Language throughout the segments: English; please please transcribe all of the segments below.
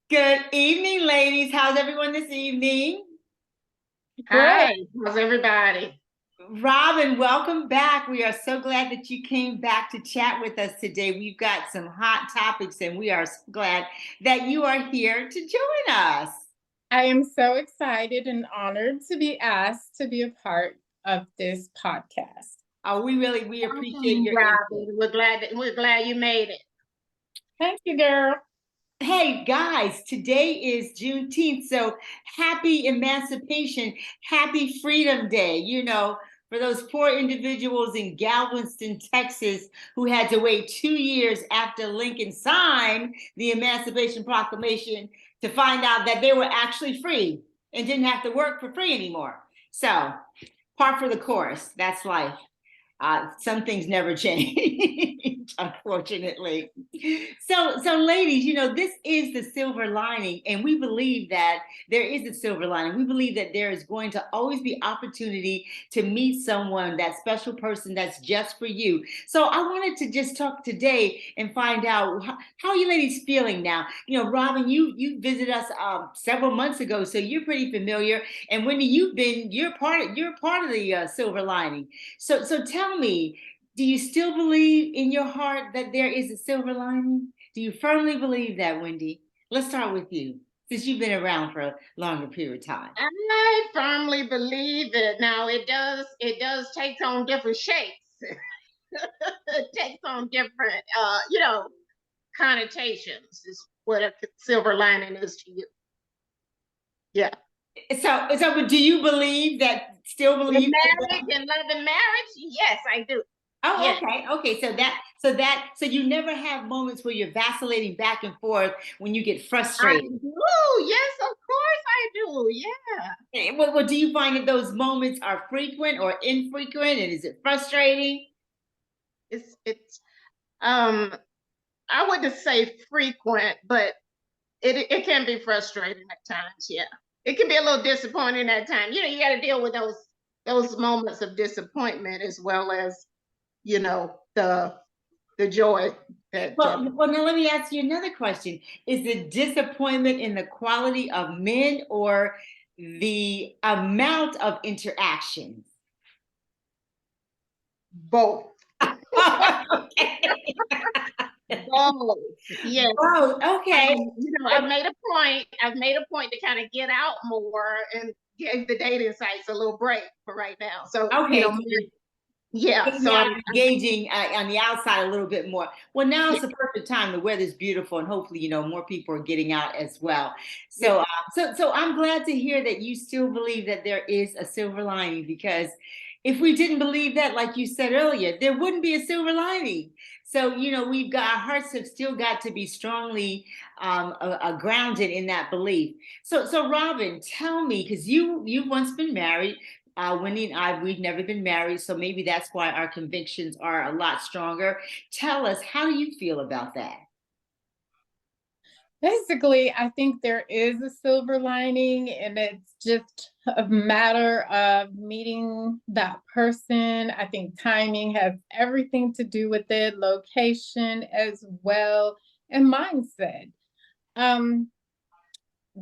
Good evening, ladies. How's everyone this evening? Great. Hi, how's everybody? Robin, welcome back. We are so glad that you came back to chat with us today. We've got some hot topics, and we are so glad that you are here to join us. I am so excited and honored to be asked to be a part of this podcast. We appreciate your input. Robin. We're glad you made it. Thank you, girl. Hey guys, today is Juneteenth, so happy Emancipation, happy Freedom Day. For those poor individuals in Galveston, Texas, who had to wait 2 years after Lincoln signed the Emancipation Proclamation to find out that they were actually free and didn't have to work for free anymore. So, par for the course, that's life. Some things never change, unfortunately. So, ladies, this is the silver lining, and we believe that there is a silver lining. We believe that there is going to always be opportunity to meet someone, that special person that's just for you. So, I wanted to just talk today and find out how are you ladies feeling now. Robin, you visited us several months ago, so you're pretty familiar. And Wendy, you're part of the silver lining. So tell me, do you still believe in your heart that there is a silver lining? Do you firmly believe that, Wendy? Let's start with you, since you've been around for a longer period of time. I firmly believe it. Now it does take on different shapes. It takes on different connotations is what a silver lining is to you. Yeah. So do you believe that? Still In believe marriage that? and love and marriage, yes, I do. Oh, Yes. okay. So you never have moments where you're vacillating back and forth when you get I frustrated. do. Yes, of course I do. Yeah. Well, do you find that those moments are frequent or infrequent, and is it frustrating? It's um I wouldn't say frequent, but it can be frustrating at times. Yeah, it can be a little disappointing at times. You got to deal with those moments of disappointment as well as the joy that. Well, now let me ask you another question. Is the disappointment in the quality of men or the amount of interactions? Both. Okay. Both. Yes. Oh, okay. I've made a point to kind of get out more and give the dating sites a little break for right now. So Okay. So yeah. getting So out and engaging on the outside a little bit more. Well, now yeah, it's the perfect time. The weather's beautiful, and hopefully, more people are getting out as well. yeah. So I'm glad to hear that you still believe that there is a silver lining, because if we didn't believe that, like you said earlier, there wouldn't be a silver lining. So, we've got our hearts have still got to be strongly grounded in that belief. So Robin, tell me, because you've once been married. Wendy and we've never been married, so maybe that's why our convictions are a lot stronger. Tell us, how do you feel about that? Basically, I think there is a silver lining, and it's just a matter of meeting that person. I think timing has everything to do with it, location as well, and mindset. Um,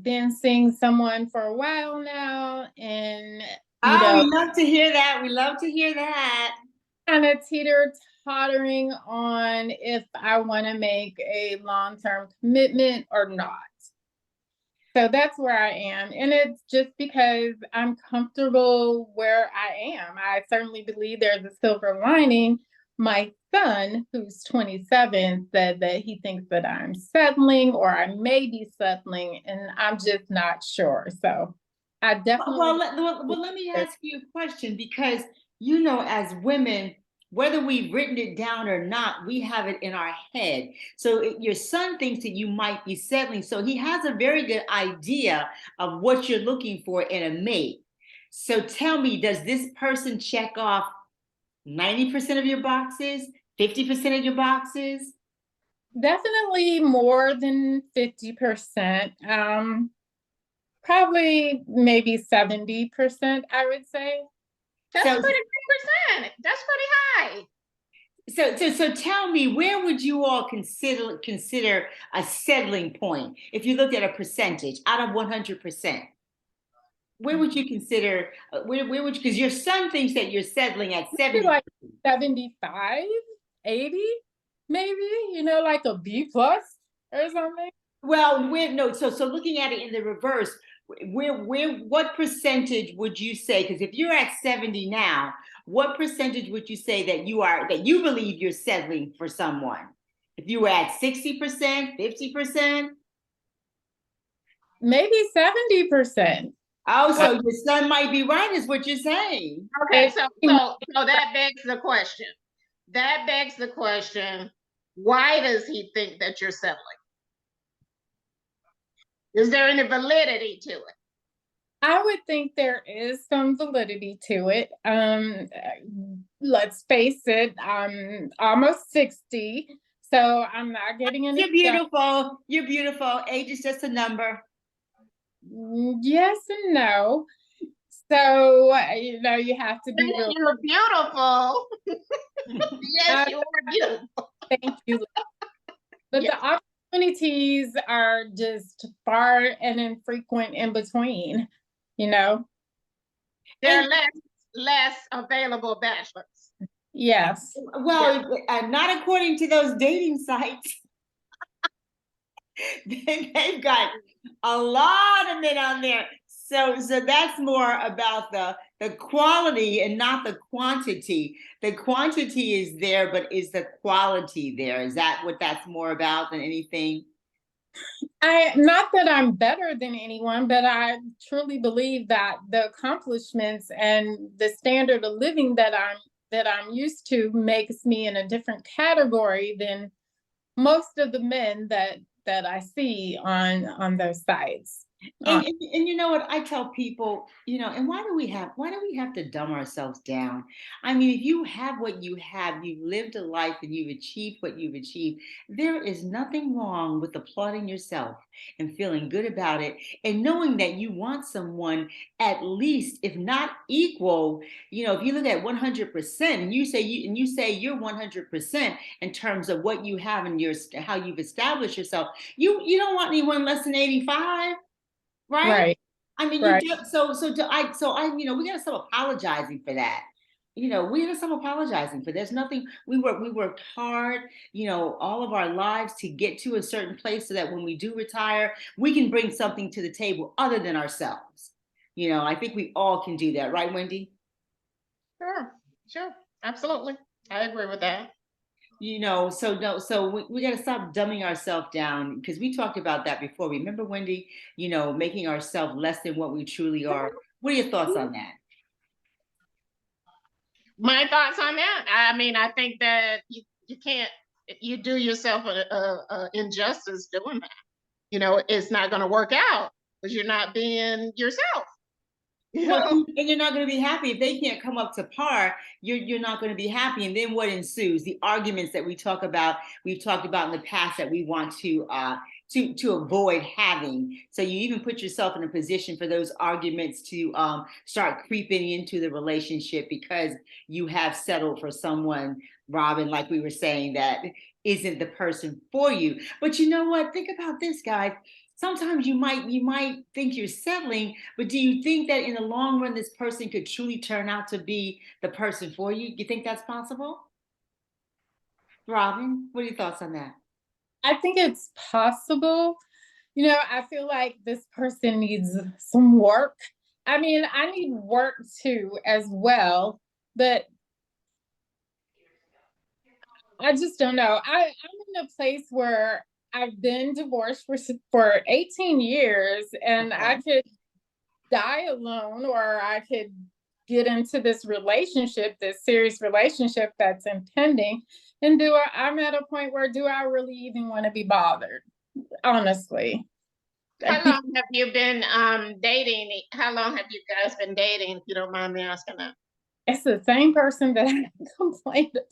been seeing someone for a while now, and you Oh, know, we love to hear that. We love to hear that. kind of teeter-tottering on if I want to make a long-term commitment or not. So that's where I am. And it's just because I'm comfortable where I am. I certainly believe there's a silver lining. My son, who's 27, said that he thinks that I'm settling or I may be settling, and I'm just not sure. So I definitely. Let me ask you a question, because as women, whether we've written it down or not, we have it in our head. So your son thinks that you might be settling, so he has a very good idea of what you're looking for in a mate. So tell me, does this person check off 90% of your boxes, 50% of your boxes? Definitely more than 50%. Probably maybe 70%, I would say. That's So pretty good percent. That's pretty high. So tell me, where would you all consider a settling point if you looked at a percentage out of 100%? Where would you consider, where would you, because your son thinks that you're settling at Maybe 70. like 75, 80, maybe, like a B plus or something. Well, no, so looking at it in the reverse, what percentage would you say? Because if you're at 70 now, what percentage would you say that you believe you're settling for someone? If you were at 60%, 50%? Maybe 70%. Oh, so your son might be right, is what you're saying. Okay, so that begs the question. That begs the question, why does he think that you're settling? Is there any validity to it? I would think there is some validity to it. Let's face it, I'm almost 60, so I'm not getting any. You're beautiful. You're beautiful. Age is just a number. Yes and no. So, you have to be real. You're beautiful. Yes, you are beautiful. Thank you. But Yes. the opportunities are just far and infrequent in between, There are less available bachelors. Yes. Well, not according to those dating sites. They've got a lot of men on there. So that's more about the quality and not the quantity. The quantity is there, but is the quality there? Is that what that's more about than anything? Not that I'm better than anyone, but I truly believe that the accomplishments and the standard of living that I'm used to makes me in a different category than most of the men that I see on those sites. And you know what I tell people, and why do we have to dumb ourselves down? I mean, if you have what you have, you've lived a life and you've achieved what you've achieved, there is nothing wrong with applauding yourself and feeling good about it and knowing that you want someone at least, if not equal, if you look at 100% and you say you're 100% in terms of what you have and how you've established yourself, you don't want anyone less than 85. Right? I mean, Right. we gotta stop apologizing for that. We gotta stop apologizing for. There's nothing. We worked hard, all of our lives to get to a certain place so that when we do retire, we can bring something to the table other than ourselves. I think we all can do that, right, Wendy? Sure, absolutely. I agree with that. So we got to stop dumbing ourselves down because we talked about that before. Remember, Wendy, making ourselves less than what we truly are. What are your thoughts on that? My thoughts on that? I mean, I think that you can't, you do yourself a injustice doing that. It's not going to work out because you're not being yourself. Well, and you're not going to be happy if they can't come up to par. You're not going to be happy, and then what ensues? The arguments that we've talked about in the past that we want to avoid having. So you even put yourself in a position for those arguments to start creeping into the relationship because you have settled for someone, Robin, like we were saying, that isn't the person for you. But you know what? Think about this, guys. Sometimes you might think you're settling, but do you think that in the long run this person could truly turn out to be the person for you? You think that's possible? Robin, what are your thoughts on that? I think it's possible. I feel like this person needs some work. I mean, I need work too as well, but I just don't know. I'm in a place where I've been divorced for 18 years, and Okay. I could die alone, or I could get into this serious relationship that's impending. And I'm at a point where do I really even want to be bothered? Honestly. How long have you been dating? How long have you guys been dating, if you don't mind me asking that? It's the same person that I complained about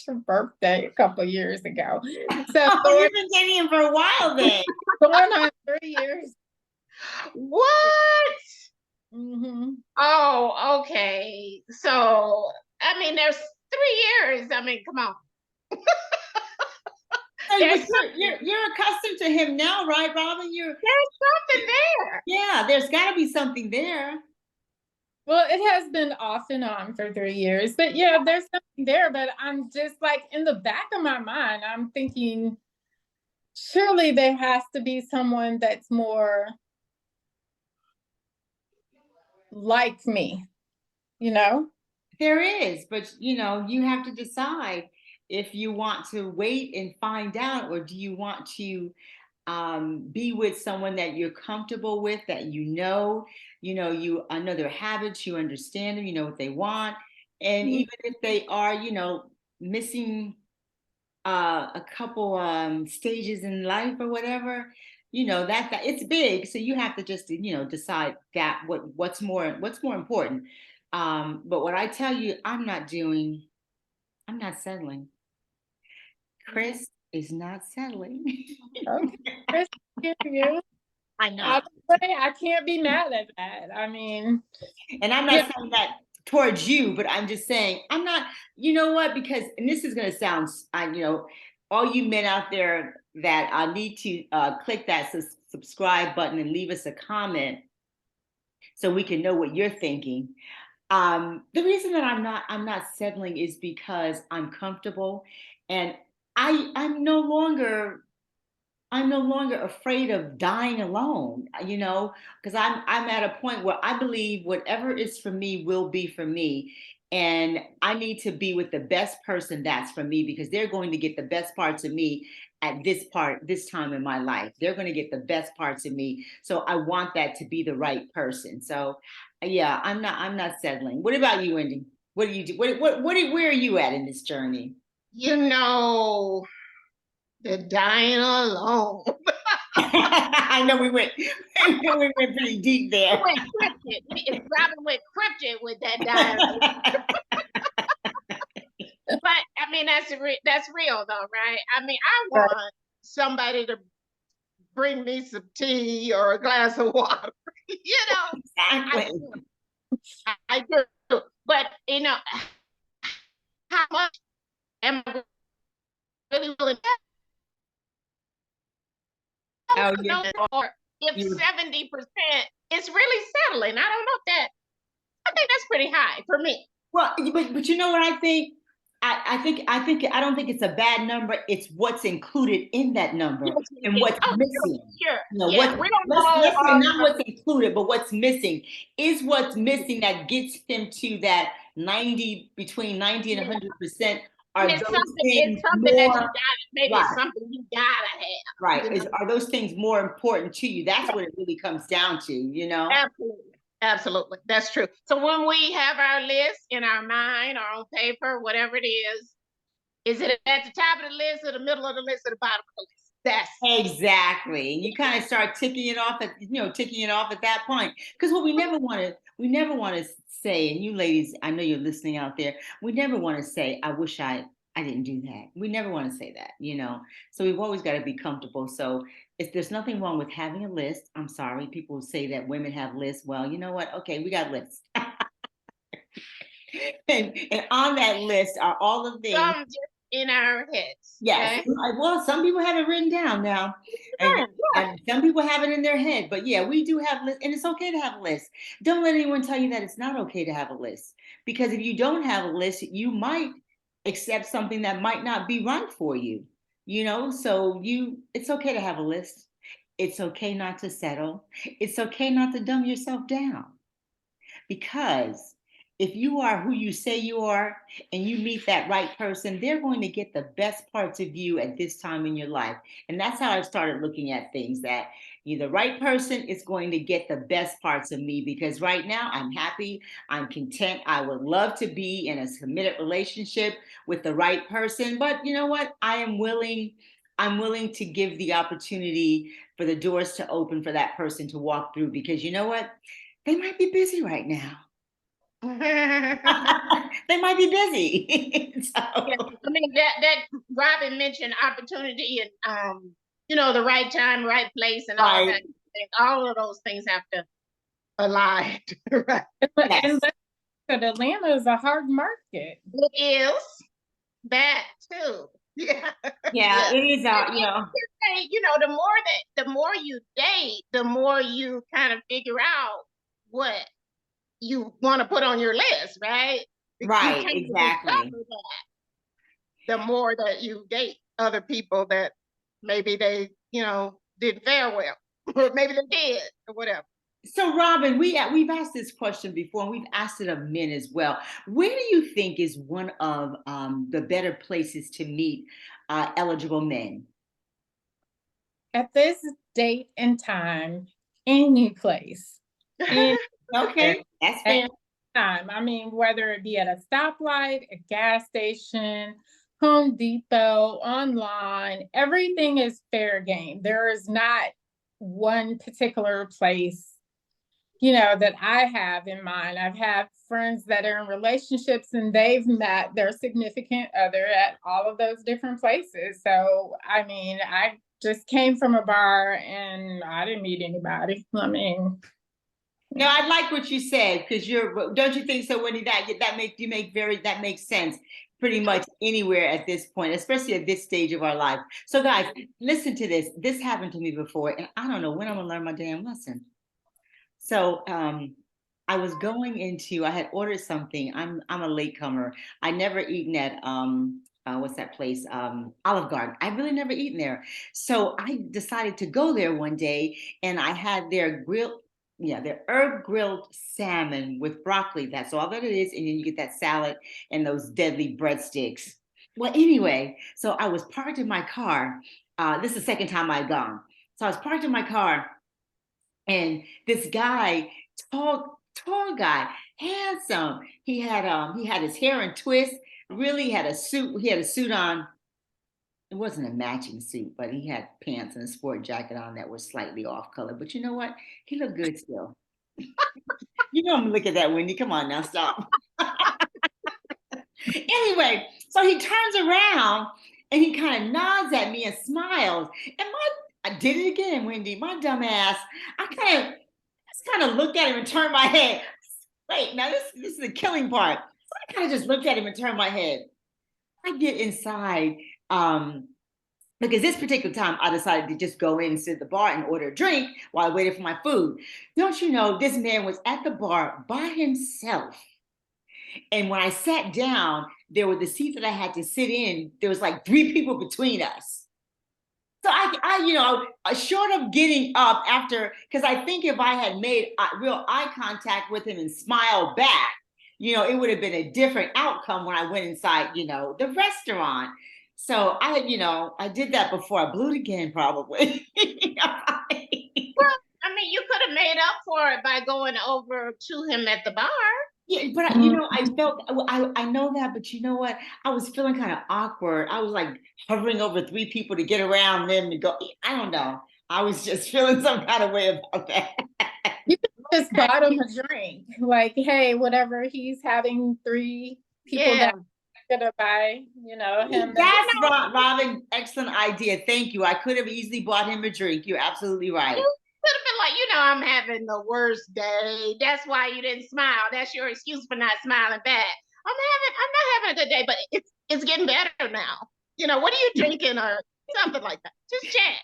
your birthday a couple years ago. So you've been dating him for a while then. going on 3 years. What? Mm-hmm. Oh, okay. So, I mean, there's 3 years. I mean, come on. There's But you're accustomed to him now, right, Robin? something there. Yeah, there's got to be something there. Well, it has been off and on for 3 years, but yeah, there's something there. But I'm just like, in the back of my mind, I'm thinking, surely there has to be someone that's more like me, you know? There is, but you have to decide if you want to wait and find out, or do you want to be with someone that you're comfortable with, that you know their habits, you understand them, you know what they want, and Mhm. even if they are, missing a couple stages in life or whatever, that it's big, so you have to just decide that what's more important. But what I tell you, I'm not settling. Chris is not settling. Okay, Chris, I hear you. I know. I can't be mad at that. I mean, And I'm not yeah, saying that towards you, but I'm just saying I'm not, you know what? Because, and this is going to sound, all you men out there that need to click that subscribe button and leave us a comment so we can know what you're thinking. The reason that I'm not settling is because I'm comfortable, and I'm no longer afraid of dying alone, because I'm at a point where I believe whatever is for me will be for me. And I need to be with the best person that's for me, because they're going to get the best parts of me at this time in my life. They're going to get the best parts of me. So I want that to be the right person. So yeah, I'm not settling. What about you, Wendy? What do you do? Where are you at in this journey? You know, the dying alone. I know we went pretty deep there. Went cryptid. Robin went cryptid with that dying alone. But I mean, that's real though, right? I mean, I want somebody to bring me some tea or a glass of water. I Exactly. do. I do. But how much am I really willing to Oh, know? Or if you 70% is really settling, I don't know if that. I think that's pretty high for me. well, but you know what I think? I don't think it's a bad number. It's what's included in that number and what's Oh, missing. sure. What Yeah, we don't let's say know. not what's included, but what's missing is what's missing that gets him to that 90, between 90 and 100%. Are And those it's things something that you more gotta, maybe it's right? something you gotta have, Right. Are those things more important to you? That's what it really comes down to. Absolutely. Absolutely. That's true. So when we have our list in our mind or on paper, whatever it is it at the top of the list or the middle of the list or the bottom of the list? That's Exactly. And you kind of start ticking it off at that point. Because what we never want to say, and you ladies, I know you're listening out there, we never want to say, I wish I didn't do that. We never want to say that. So we've always got to be comfortable. So if there's nothing wrong with having a list, I'm sorry, people say that women have lists. Well, you know what? Okay, we got lists. And on that list are all the things. some just in our heads. Yes. Okay. Well, some people have it written down now, and, Yeah. and some people have it in their head. But yeah, we do have lists, and it's okay to have a list. Don't let anyone tell you that it's not okay to have a list, because if you don't have a list, you might accept something that might not be right for you. So it's okay to have a list. It's okay not to settle. It's okay not to dumb yourself down. Because if you are who you say you are and you meet that right person, they're going to get the best parts of you at this time in your life. And that's how I've started looking at things, that the right person is going to get the best parts of me, because right now I'm happy, I'm content. I would love to be in a committed relationship with the right person. But you know what? I'm willing to give the opportunity for the doors to open for that person to walk through, because you know what? They might be busy right now. They might be busy. Yeah, So, I mean that Robin mentioned opportunity and the right time, right place, and all right. that. All of those things have to align, right? Yes. and but Atlanta is a hard market. It is that too. Yeah. Yeah, Yeah. it is out, you know. Say, you know, the more you date, the more you kind of figure out what you want to put on your list, right? You Right, kind of exactly. discover that the more that you date other people that maybe they, you know, didn't fare well, or maybe they did, or whatever. So, Robin, we've asked this question before, and we've asked it of men as well. Where do you think is one of the better places to meet eligible men? At this date and time, any place, anywhere, Okay, that's at fair. any time. I mean, whether it be at a stoplight, a gas station, Home Depot, online, everything is fair game. There is not one particular place, that I have in mind. I've had friends that are in relationships and they've met their significant other at all of those different places. So, I mean, I just came from a bar and I didn't meet anybody. I mean, No, I like what you said because don't you think so, Wendy? That makes sense pretty much anywhere at this point, especially at this stage of our life. So, guys, listen to this. This happened to me before, and I don't know when I'm gonna learn my damn lesson. So I was going into, I had ordered something. I'm a latecomer. I never eaten at what's that place? Olive Garden. I really never eaten there. So I decided to go there one day and I had their grilled, yeah, their herb grilled salmon with broccoli. That's all that it is. And then you get that salad and those deadly breadsticks. Well, anyway, so I was parked in my car. This is the second time I'd gone. So I was parked in my car and this guy, tall guy, handsome. He had his hair in twists, really had a suit. He had a suit on. It wasn't a matching suit, but he had pants and a sport jacket on that was slightly off color. But you know what? He looked good still. You know I'm gonna look at that, Wendy. Come on now, stop. Anyway, so he turns around and he kind of nods at me and smiles. And I did it again, Wendy. My dumb ass. I kind of looked at him and turned my head. Wait, now this is the killing part. So I kind of just looked at him and turned my head. I get inside, because this particular time I decided to just go in and sit at the bar and order a drink while I waited for my food. Don't you know, this man was at the bar by himself. And when I sat down, there were the seats that I had to sit in. There was like three people between us. So short of getting up after, because I think if I had made real eye contact with him and smiled back, it would have been a different outcome when I went inside, the restaurant. So I did that before. I blew it again, probably. Well, I mean, you could have made up for it by going over to him at the bar. Yeah, but mm, I felt I know that, but you know what? I was feeling kind of awkward. I was like hovering over three people to get around them to go. I don't know. I was just feeling some kind of way about that. you could just bought him a drink. Like, hey, whatever he's having, three people Yeah. that are gonna buy, him. That's Robin. Excellent idea. Thank you. I could have easily bought him a drink. You're absolutely right. You could have been like, I'm having the worst day. That's why you didn't smile. That's your excuse for not smiling back. I'm not having a good day, but it's getting better now. What are you drinking or something like that? Just chat.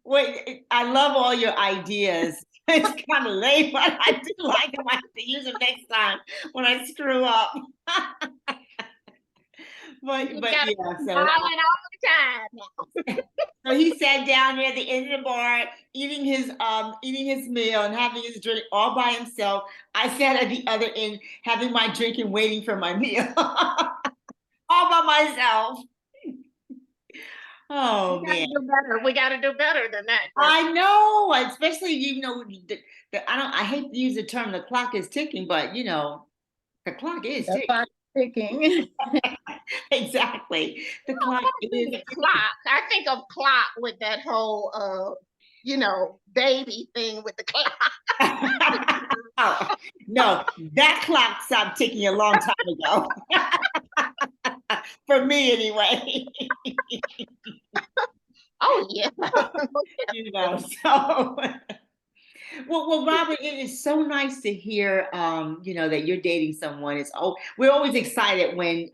Wait, I love all your ideas. It's kind of lame, but I do like them. I have to use them next time when I screw up. but You yeah, gotta be so smiling all the time now. so he sat down there at the end of the bar, eating his meal and having his drink all by himself. I sat at the other end having my drink and waiting for my meal, all by myself. Oh We gotta man, do better. We gotta do better than that. I know, especially I hate to use the term the clock is ticking, but the clock is The ticking. clock ticking. Exactly, the Well, clock I think is the clock. I think of clock with that whole baby thing with the clock. Oh, no, that clock stopped ticking a long time ago. For me, anyway. Oh yeah. So, Well, Robert, it is so nice to hear, you know, that you're dating someone. We're always excited when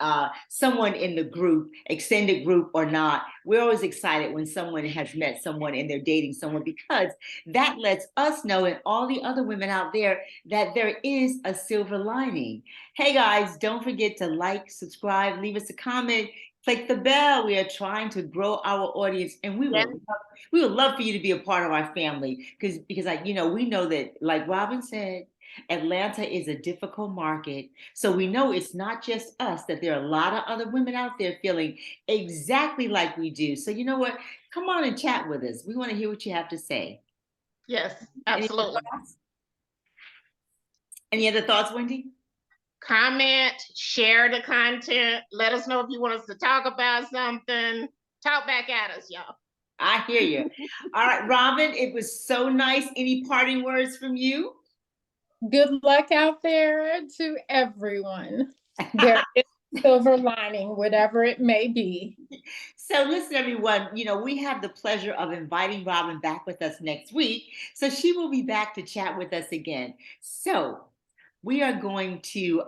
someone in the group, extended group or not, we're always excited when someone has met someone and they're dating someone, because that lets us know, and all the other women out there, that there is a silver lining. Hey guys, don't forget to like, subscribe, leave us a comment, click the bell. We are trying to grow our audience, and Yeah. we would love for you to be a part of our family, because like, you know, we know that, like Robin said, Atlanta is a difficult market. So we know it's not just us, that there are a lot of other women out there feeling exactly like we do. So you know what? Come on and chat with us. We want to hear what you have to say. Yes, Any other absolutely. thoughts? Any other thoughts, Wendy? Comment, share the content. Let us know if you want us to talk about something. Talk back at us, y'all. I hear you. All right, Robin, it was so nice. Any parting words from you? Good luck out there to everyone. There is a silver lining, whatever it may be. So listen, everyone, you know, we have the pleasure of inviting Robin back with us next week. So she will be back to chat with us again. So we are going to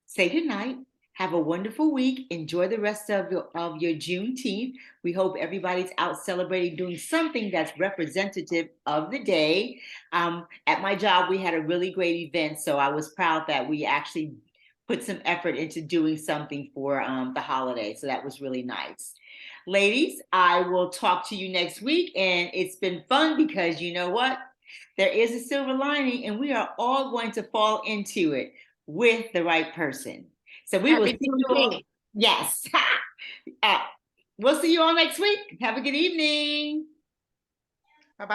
say goodnight. Have a wonderful week. Enjoy the rest of your Juneteenth. We hope everybody's out celebrating, doing something that's representative of the day. At my job, we had a really great event, so I was proud that we actually put some effort into doing something for the holiday. So that was really nice. Ladies, I will talk to you next week, and it's been fun because you know what? There is a silver lining, and we are all going to fall into it with the right person. So we will see Happy you all. Juneteenth. Yes. We'll see you all next week. Have a good evening.